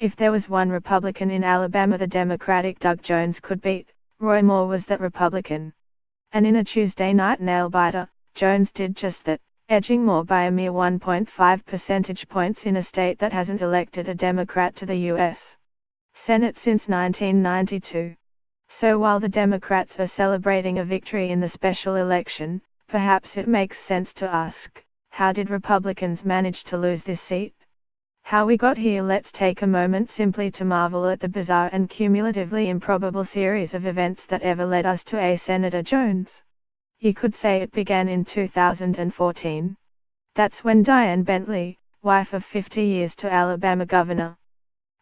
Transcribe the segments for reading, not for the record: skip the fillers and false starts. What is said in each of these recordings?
If there was one Republican in Alabama the Democratic Doug Jones could beat, Roy Moore was that Republican. And in a Tuesday night nail-biter, Jones did just that, edging Moore by a mere 1.5 percentage points in a state that hasn't elected a Democrat to the U.S. Senate since 1992. So while the Democrats are celebrating a victory in the special election, perhaps it makes sense to ask, how did Republicans manage to lose this seat? How we got here. Let's take a moment simply to marvel at the bizarre and cumulatively improbable series of events that ever led us to a Senator Jones. You could say it began in 2014. That's when Diane Bentley, wife of 50 years to Alabama Governor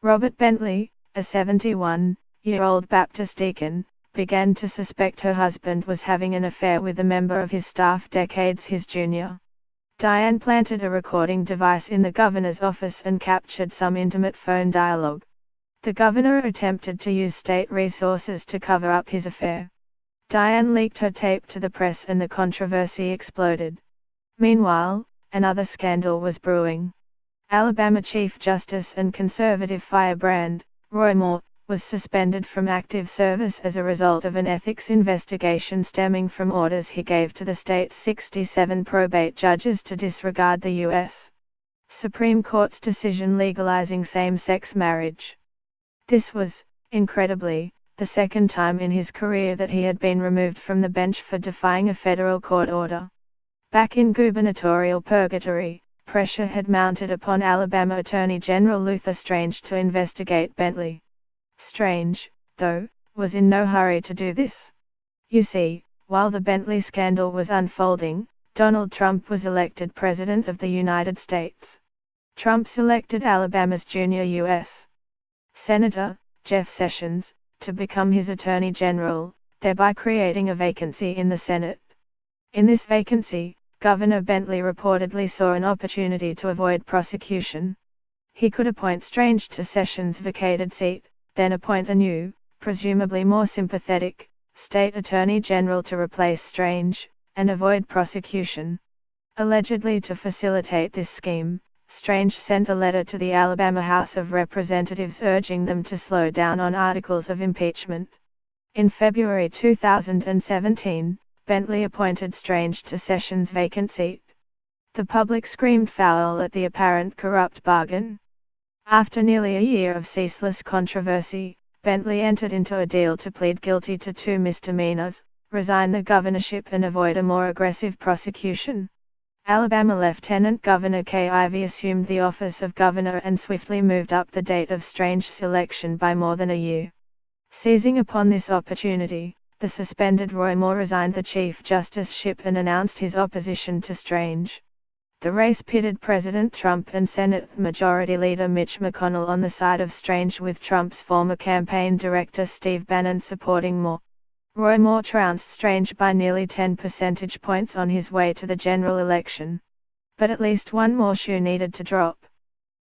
Robert Bentley, a 71-year-old Baptist deacon, began to suspect her husband was having an affair with a member of his staff decades his junior. Diane planted a recording device in the governor's office and captured some intimate phone dialogue. The governor attempted to use state resources to cover up his affair. Diane leaked her tape to the press and the controversy exploded. Meanwhile, another scandal was brewing. Alabama Chief Justice and conservative firebrand, Roy Moore, was suspended from active service as a result of an ethics investigation stemming from orders he gave to the state's 67 probate judges to disregard the U.S. Supreme Court's decision legalizing same-sex marriage. This was, incredibly, the second time in his career that he had been removed from the bench for defying a federal court order. Back in gubernatorial purgatory, pressure had mounted upon Alabama Attorney General Luther Strange to investigate Bentley. Strange, though, was in no hurry to do this. You see, while the Bentley scandal was unfolding, Donald Trump was elected President of the United States. Trump selected Alabama's junior U.S. Senator, Jeff Sessions, to become his Attorney General, thereby creating a vacancy in the Senate. In this vacancy, Governor Bentley reportedly saw an opportunity to avoid prosecution. He could appoint Strange to Sessions' vacated seat, then appoint a new, presumably more sympathetic, state attorney general to replace Strange, and avoid prosecution. Allegedly to facilitate this scheme, Strange sent a letter to the Alabama House of Representatives urging them to slow down on articles of impeachment. In February 2017, Bentley appointed Strange to Sessions' vacant seat. The public screamed foul at the apparent corrupt bargain. After nearly a year of ceaseless controversy, Bentley entered into a deal to plead guilty to 2 misdemeanors, resign the governorship and avoid a more aggressive prosecution. Alabama Lieutenant Governor Kay Ivey assumed the office of governor and swiftly moved up the date of Strange's selection by more than a year. Seizing upon this opportunity, the suspended Roy Moore resigned the Chief Justiceship and announced his opposition to Strange. The race pitted President Trump and Senate Majority Leader Mitch McConnell on the side of Strange, with Trump's former campaign director Steve Bannon supporting Moore. Roy Moore trounced Strange by nearly 10 percentage points on his way to the general election. But at least one more shoe needed to drop.